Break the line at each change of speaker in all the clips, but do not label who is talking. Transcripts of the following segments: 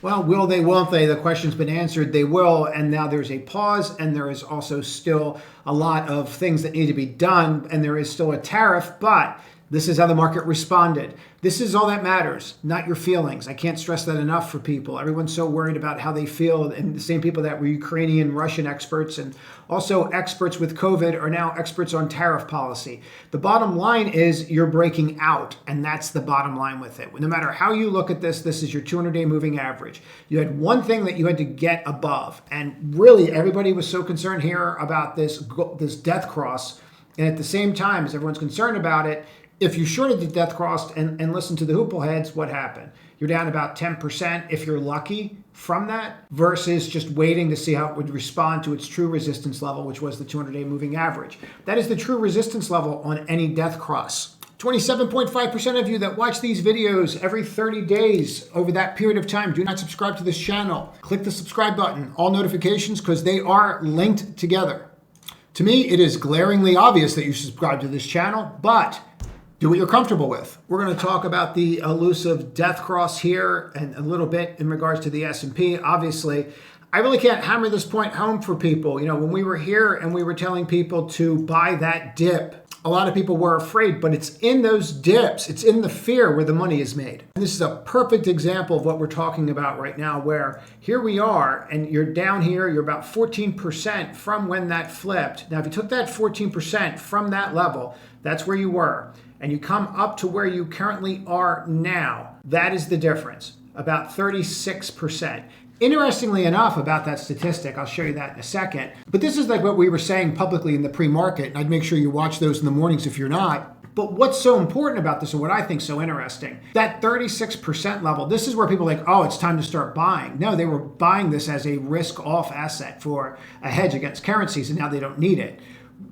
Well, will they, won't they? The question's been answered. They will. And now there's a pause, and there is also still a lot of things that need to be done, and there is still a tariff, but this is how the market responded. This is all that matters, not your feelings. I can't stress that enough for people. Everyone's so worried about how they feel, and the same people that were Ukrainian, Russian experts, and also experts with COVID are now experts on tariff policy. The bottom line is you're breaking out, and that's the bottom line with it. No matter how you look at this, this is your 200-day moving average. You had one thing that you had to get above, and really everybody was so concerned here about this death cross, and at the same time, as everyone's concerned about it, if you shorted the death cross and listened to the hoople heads, what happened? You're down about 10% if you're lucky from that, versus just waiting to see how it would respond to its true resistance level, which was the 200-day moving average. That is the true resistance level on any death cross. 27.5% of you that watch these videos every 30 days over that period of time do not subscribe to this channel. Click the subscribe button, all notifications, because they are linked together. To me, it is glaringly obvious that you subscribe to this channel, but do what you're comfortable with. We're going to talk about the elusive death cross here and a little bit in regards to the S&P. Obviously, I really can't hammer this point home for people. You know, when we were here and we were telling people to buy that dip, a lot of people were afraid, but it's in those dips, it's in the fear where the money is made. And this is a perfect example of what we're talking about right now, where here we are, and you're down here, you're about 14% from when that flipped. Now, if you took that 14% from that level, that's where you were, and you come up to where you currently are now, that is the difference, about 36%. Interestingly enough about that statistic, I'll show you that in a second, but this is like what we were saying publicly in the pre-market, and I'd make sure you watch those in the mornings if you're not. But what's so important about this, and what I think is so interesting, that 36% level, this is where people are like, oh, it's time to start buying. No, they were buying this as a risk-off asset for a hedge against currencies, and now they don't need it.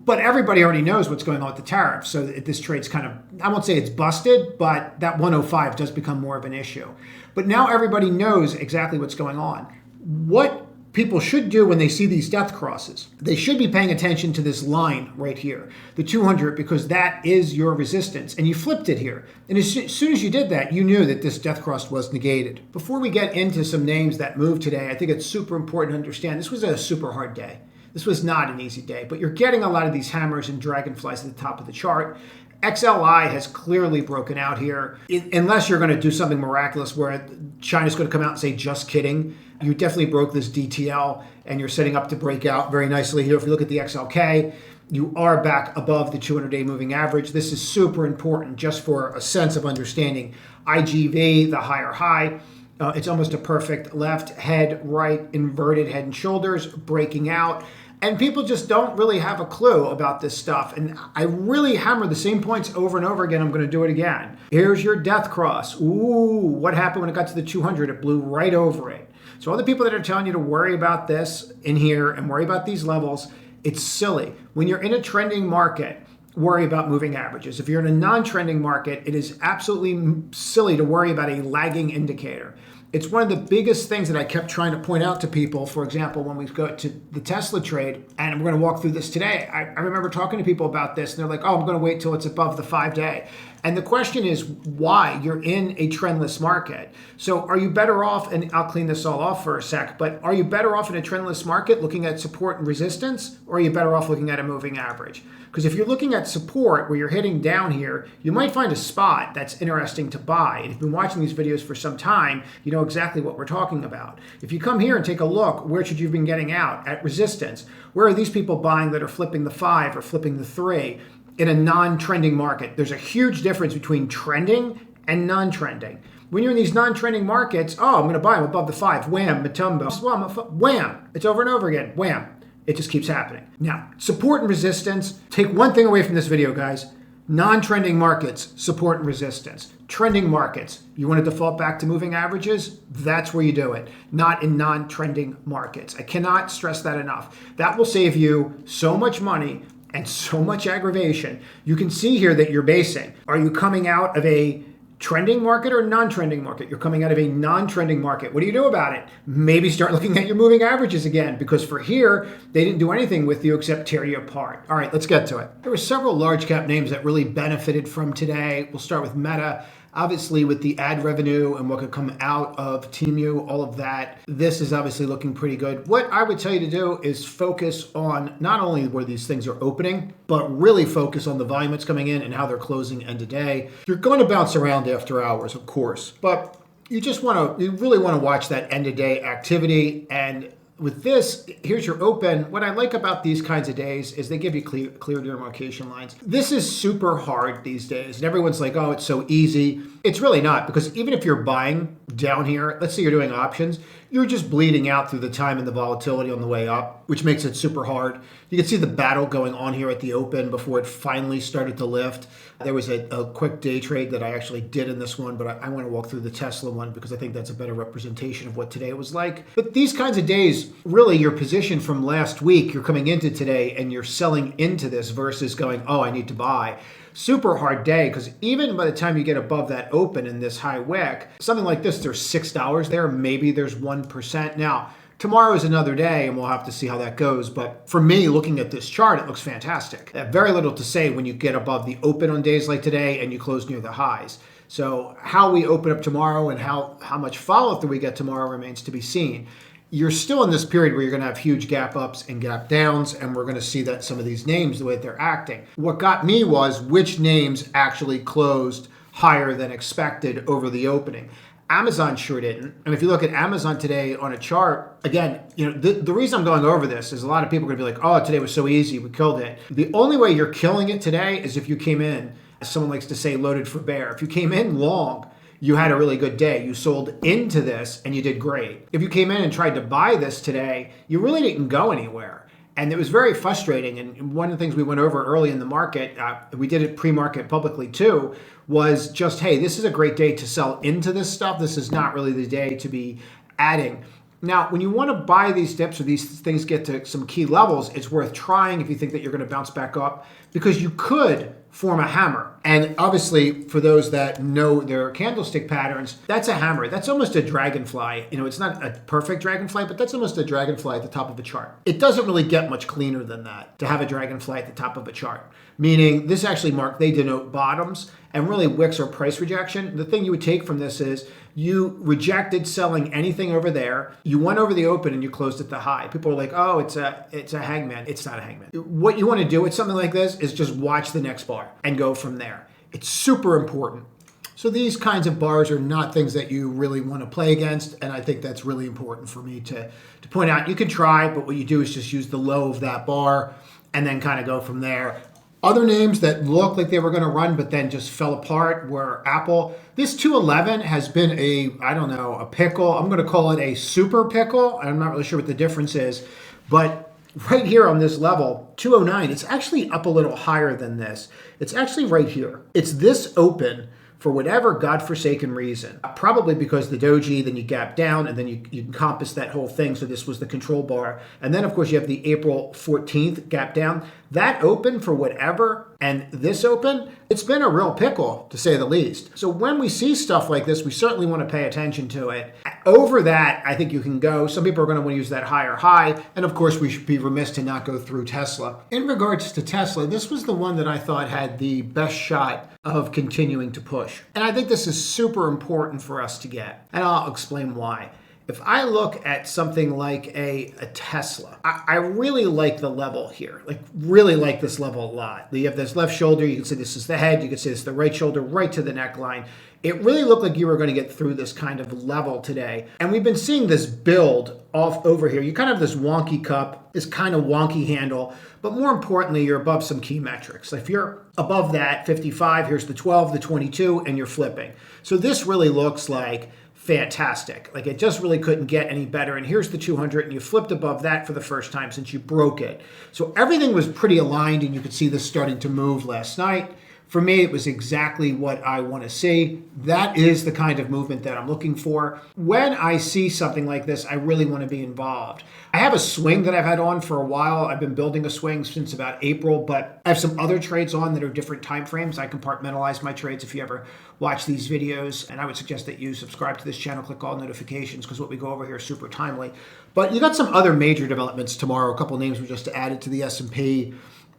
But everybody already knows what's going on with the tariffs, so this trade's kind of, I won't say it's busted, but that 105 does become more of an issue. But now everybody knows exactly what's going on. What people should do when they see these death crosses, they should be paying attention to this line right here, the 200, because that is your resistance. And you flipped it here. And as soon as you did that, you knew that this death cross was negated. Before we get into some names that moved today, I think it's super important to understand this was a super hard day. This was not an easy day, but you're getting a lot of these hammers and dragonflies at the top of the chart. XLI has clearly broken out here. Unless you're going to do something miraculous where China's going to come out and say, just kidding. You definitely broke this DTL, and you're setting up to break out very nicely here. If you look at the XLK, you are back above the 200-day moving average. This is super important just for a sense of understanding. IGV, the higher high. It's almost a perfect left, head, right, inverted head and shoulders, breaking out. And people just don't really have a clue about this stuff. And I really hammer the same points over and over again. I'm going to do it again. Here's your death cross. Ooh, what happened when it got to the 200? It blew right over it. So all the people that are telling you to worry about this in here and worry about these levels, it's silly. When you're in a trending market, worry about moving averages. If you're in a non-trending market, it is absolutely silly to worry about a lagging indicator. It's one of the biggest things that I kept trying to point out to people. For example, when we go to the Tesla trade, and we're going to walk through this today, I remember talking to people about this, and they're like, oh, I'm going to wait till it's above the 5-day. And the question is why? You're in a trendless market. So are you better off, and I'll clean this all off for a sec, but are you better off in a trendless market looking at support and resistance, or are you better off looking at a moving average? Because if you're looking at support where you're hitting down here, you might find a spot that's interesting to buy. And if you've been watching these videos for some time, you know exactly what we're talking about. If you come here and take a look, where should you have been getting out? At resistance. Where are these people buying that are flipping the 5 or flipping the 3 in a non-trending market? There's a huge difference between trending and non-trending. When you're in these non-trending markets, oh, I'm going to buy them above the 5. Wham, Matumbo. Wham. It's over and over again. Wham. It just keeps happening. Now, support and resistance. Take one thing away from this video, guys. Non-trending markets, support and resistance. Trending markets, you want to default back to moving averages? That's where you do it, not in non-trending markets. I cannot stress that enough. That will save you so much money and so much aggravation. You can see here that you're basing. Are you coming out of a trending market or non-trending market? You're coming out of a non-trending market. What do you do about it? Maybe start looking at your moving averages again, because for here, they didn't do anything with you except tear you apart. All right, let's get to it. There were several large cap names that really benefited from today. We'll start with Meta. Obviously, with the ad revenue and what could come out of Temu, all of that, this is obviously looking pretty good. What I would tell you to do is focus on not only where these things are opening, but really focus on the volume that's coming in and how they're closing end of day. You're going to bounce around after hours, of course, but you really want to watch that end of day activity. And with this, here's your open. What I like about these kinds of days is they give you clear demarcation lines. This is super hard these days. And everyone's like, oh, it's so easy. It's really not, because even if you're buying down here, let's say you're doing options, you're just bleeding out through the time and the volatility on the way up, which makes it super hard. You can see the battle going on here at the open before it finally started to lift. There was a quick day trade that I actually did in this one, but I want to walk through the Tesla one because I think that's a better representation of what today was like. But these kinds of days, really your position from last week, you're coming into today and you're selling into this versus going, oh, I need to buy. Super hard day, because even by the time you get above that open in this high wick, something like this, there's $6 there, maybe there's 1%. Now, tomorrow is another day and we'll have to see how that goes. But for me, looking at this chart, it looks fantastic. Very little to say when you get above the open on days like today and you close near the highs. So how we open up tomorrow and how much follow-up that we get tomorrow remains to be seen. You're still in this period where you're going to have huge gap ups and gap downs, and we're going to see that some of these names, the way they're acting. What got me was which names actually closed higher than expected over the opening. Amazon sure didn't. And if you look at Amazon today on a chart, again, the reason I'm going over this is a lot of people are going to be like, oh, today was so easy, we killed it. The only way you're killing it today is if you came in, as someone likes to say, loaded for bear. If you came in long, you had a really good day. You sold into this and you did great. If you came in and tried to buy this today, you really didn't go anywhere. And it was very frustrating. And one of the things we went over early in the market, we did it pre-market publicly too, was just, hey, this is a great day to sell into this stuff. This is not really the day to be adding. Now, when you want to buy these dips or these things get to some key levels, it's worth trying if you think that you're going to bounce back up, because you could form a hammer. And obviously, for those that know their candlestick patterns, that's a hammer. That's almost a dragonfly. It's not a perfect dragonfly, but that's almost a dragonfly at the top of a chart. It doesn't really get much cleaner than that to have a dragonfly at the top of a chart. Meaning this actually they denote bottoms, and really wicks are price rejection. The thing you would take from this is you rejected selling anything over there. You went over the open and you closed at the high. People are like, oh, it's a hangman. It's not a hangman. What you want to do with something like this is just watch the next bar and go from there. It's super important. So these kinds of bars are not things that you really want to play against, and I think that's really important for me to point out. You can try, but what you do is just use the low of that bar and then kind of go from there. Other names that look like they were going to run but then just fell apart were Apple. This 211 has been a pickle. I'm going to call it a super pickle. I'm not really sure what the difference is. But right here on this level, 209, it's actually up a little higher than this. It's actually right here. It's this open for whatever godforsaken reason. Probably because the doji, then you gap down, and then you encompass that whole thing. So this was the control bar. And then, of course, you have the April 14th gap down. That open for whatever, and this open, it's been a real pickle, to say the least. So when we see stuff like this, we certainly want to pay attention to it. Over that, I think you can go. Some people are going to want to use that higher high. And of course, we should be remiss to not go through Tesla. In regards to Tesla, this was the one that I thought had the best shot of continuing to push. And I think this is super important for us to get. And I'll explain why. If I look at something like a Tesla, I really like the level here. Really like this level a lot. You have this left shoulder. You can say this is the head. You can say this is the right shoulder, right to the neckline. It really looked like you were going to get through this kind of level today. And we've been seeing this build off over here. You kind of have this wonky cup, this kind of wonky handle. But more importantly, you're above some key metrics. If you're above that 55, here's the 12, the 22, and you're flipping. So this really looks like fantastic. It just really couldn't get any better. And here's the 200, and you flipped above that for the first time since you broke it. So everything was pretty aligned, and you could see this starting to move last night. For me, it was exactly what I want to see. That is the kind of movement that I'm looking for. When I see something like this, I really want to be involved. I have a swing that I've had on for a while. I've been building a swing since about April, but I have some other trades on that are different time frames. I compartmentalize my trades if you ever watch these videos, and I would suggest that you subscribe to this channel, click all notifications, because what we go over here is super timely. But you got some other major developments tomorrow. A couple names were just added to the S&P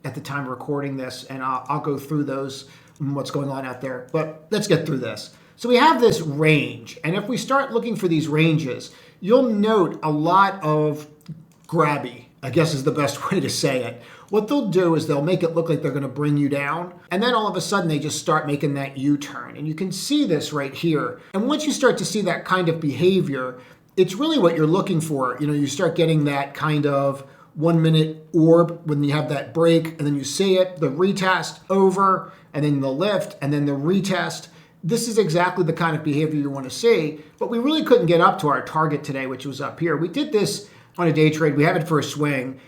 at the time of recording this, and I'll go through those and what's going on out there. But let's get through this. So we have this range, and if we start looking for these ranges, you'll note a lot of grabby, I guess is the best way to say it. What they'll do is they'll make it look like they're going to bring you down, and then all of a sudden they just start making that U-turn. And you can see this right here. And once you start to see that kind of behavior, it's really what you're looking for. You start getting that kind of 1 minute orb when you have that break, and then you see it, the retest over, and then the lift, and then the retest. This is exactly the kind of behavior you want to see, but we really couldn't get up to our target today, which was up here. We did this on a day trade. We have it for a swing.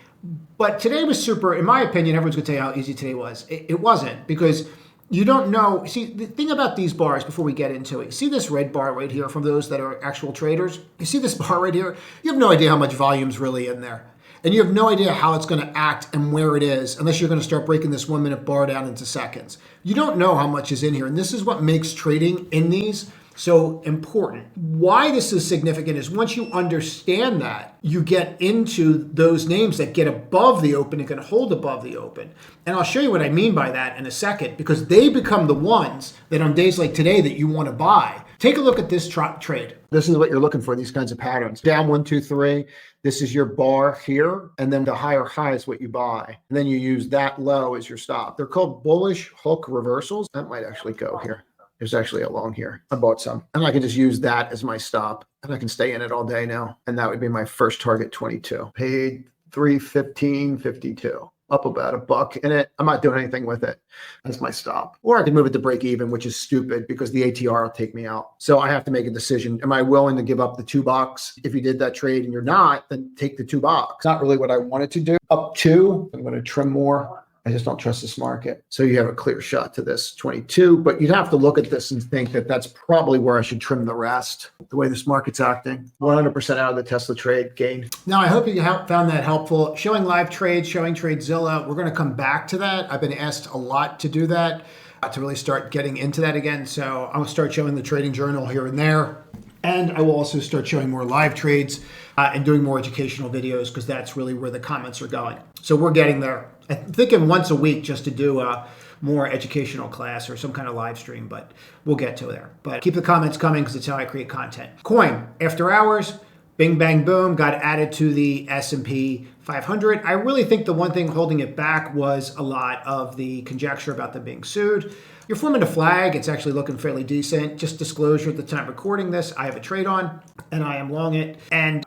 But today was super, in my opinion, everyone's going to tell you how easy today was. It wasn't, because you don't know. See, the thing about these bars, before we get into it, see this red bar right here from those that are actual traders? You see this bar right here? You have no idea how much volume's really in there. And you have no idea how it's going to act and where it is unless you're going to start breaking this 1 minute bar down into seconds. You don't know how much is in here. And this is what makes trading in these so important. Why this is significant is once you understand that, you get into those names that get above the open and can hold above the open. And I'll show you what I mean by that in a second, because they become the ones that on days like today that you want to buy. Take a look at this trade. This is what you're looking for, these kinds of patterns. Down 1, 2, 3. This is your bar here, and then the higher high is what you buy. And then you use that low as your stop. They're called bullish hook reversals. That might actually go here. There's actually a long here. I bought some, and I can just use that as my stop, and I can stay in it all day now. And that would be my first target, 22. Paid 315.52. Up about $1 in it. I'm not doing anything with it. That's my stop. Or I can move it to break even, which is stupid because the ATR will take me out. So I have to make a decision. Am I willing to give up the $2? If you did that trade and you're not, then take the $2. Not really what I wanted to do. Up 2, I'm going to trim more. I just don't trust this market. So you have a clear shot to this 22, but you'd have to look at this and think that that's probably where I should trim the rest. The way this market's acting, 100% out of the Tesla trade gain. Now, I hope you found that helpful. Showing live trades, showing TradeZilla. We're going to come back to that. I've been asked a lot to do that, to really start getting into that again. So I'm going to start showing the trading journal here and there. And I will also start showing more live trades and doing more educational videos, because that's really where the comments are going. So we're getting there. I'm thinking once a week just to do a more educational class or some kind of live stream, but we'll get to there. But keep the comments coming because it's how I create content. Coin, after hours, bing, bang, boom, got added to the S&P 500. I really think the one thing holding it back was a lot of the conjecture about them being sued. You're forming a flag. It's actually looking fairly decent. Just disclosure at the time of recording this, I have a trade on and I am long it. And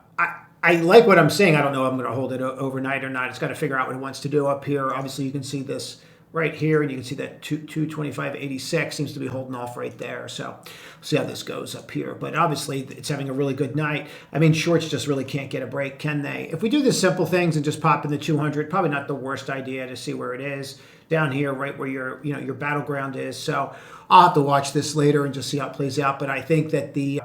I like what I'm saying. I don't know if I'm going to hold it overnight or not. It's got to figure out what it wants to do up here. Obviously, you can see this right here, and you can see that 225.86 seems to be holding off right there. So we'll see how this goes up here. But obviously, it's having a really good night. I mean, shorts just really can't get a break, can they? If we do the simple things and just pop in the 200, probably not the worst idea to see where it is down here, right where your battleground is. So I'll have to watch this later and just see how it plays out. But I think that the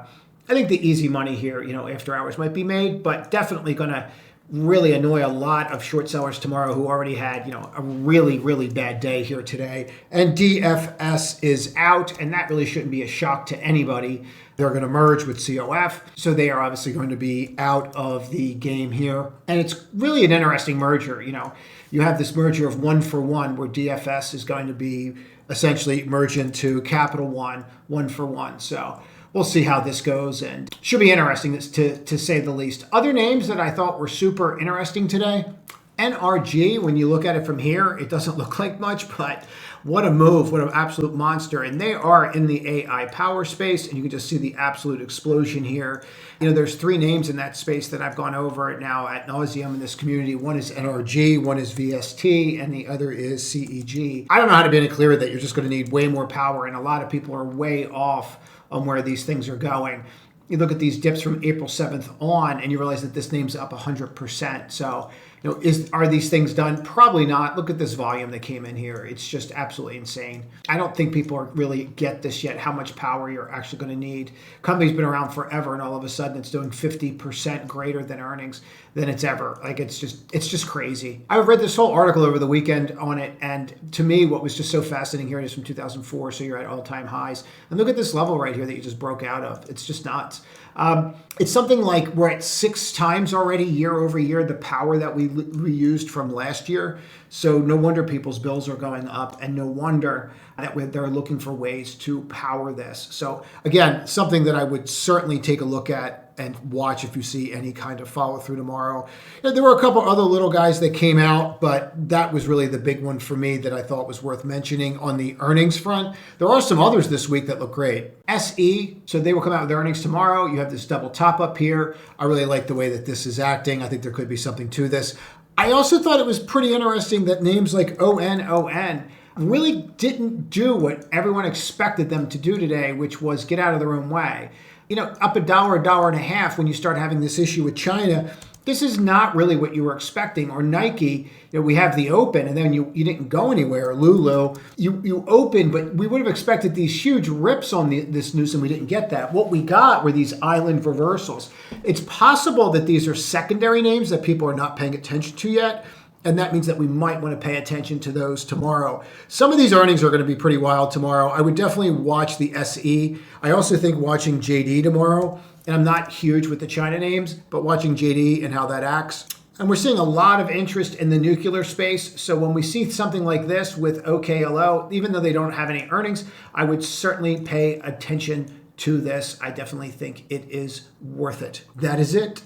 easy money here, after hours might be made, but definitely going to really annoy a lot of short sellers tomorrow who already had, a really, really bad day here today. And DFS is out, and that really shouldn't be a shock to anybody. They're going to merge with COF, so they are obviously going to be out of the game here. And it's really an interesting merger. You have this merger of 1-for-1 where DFS is going to be essentially merged into Capital One, 1-for-1. So we'll see how this goes, and should be interesting to say the least. Other names that I thought were super interesting today, NRG, when you look at it from here, it doesn't look like much, but what a move, what an absolute monster. And they are in the AI power space, and you can just see the absolute explosion here. There's 3 names in that space that I've gone over now ad nauseum in this community. One is NRG, one is VST, and the other is CEG. I don't know how to be any clearer that you're just going to need way more power, and a lot of people are way off on where these things are going. You look at these dips from April 7th on, and you realize that this name's up 100%. So, are these things done? Probably not. Look at this volume that came in here. It's just absolutely insane. I don't think people really get this yet, how much power you're actually going to need. Company's been around forever, and all of a sudden it's doing 50% greater than earnings than it's ever. Like, it's just crazy. I read this whole article over the weekend on it, and to me, what was just so fascinating here, it is from 2004, so you're at all-time highs. And look at this level right here that you just broke out of. It's just nuts. It's something like we're at 6 times already year over year the power that we used from last year. So no wonder people's bills are going up, and no wonder that they're looking for ways to power this. So again, something that I would certainly take a look at and watch if you see any kind of follow through tomorrow. There were a couple other little guys that came out, but that was really the big one for me that I thought was worth mentioning on the earnings front. There are some others this week that look great. SE, so they will come out with earnings tomorrow. You have this double top up here. I really like the way that this is acting. I think there could be something to this. I also thought it was pretty interesting that names like ONON really didn't do what everyone expected them to do today, which was get out of their own way. Up $1, $1.50 when you start having this issue with China, this is not really what you were expecting. Or Nike, we have the open and then you didn't go anywhere. Or Lulu, you opened, but we would have expected these huge rips on this news and we didn't get that. What we got were these island reversals. It's possible that these are secondary names that people are not paying attention to yet. And that means that we might want to pay attention to those tomorrow. Some of these earnings are going to be pretty wild tomorrow. I would definitely watch the SE. I also think watching JD tomorrow, and I'm not huge with the China names, but watching JD and how that acts. And we're seeing a lot of interest in the nuclear space. So when we see something like this with OKLO, even though they don't have any earnings, I would certainly pay attention to this. I definitely think it is worth it. That is it.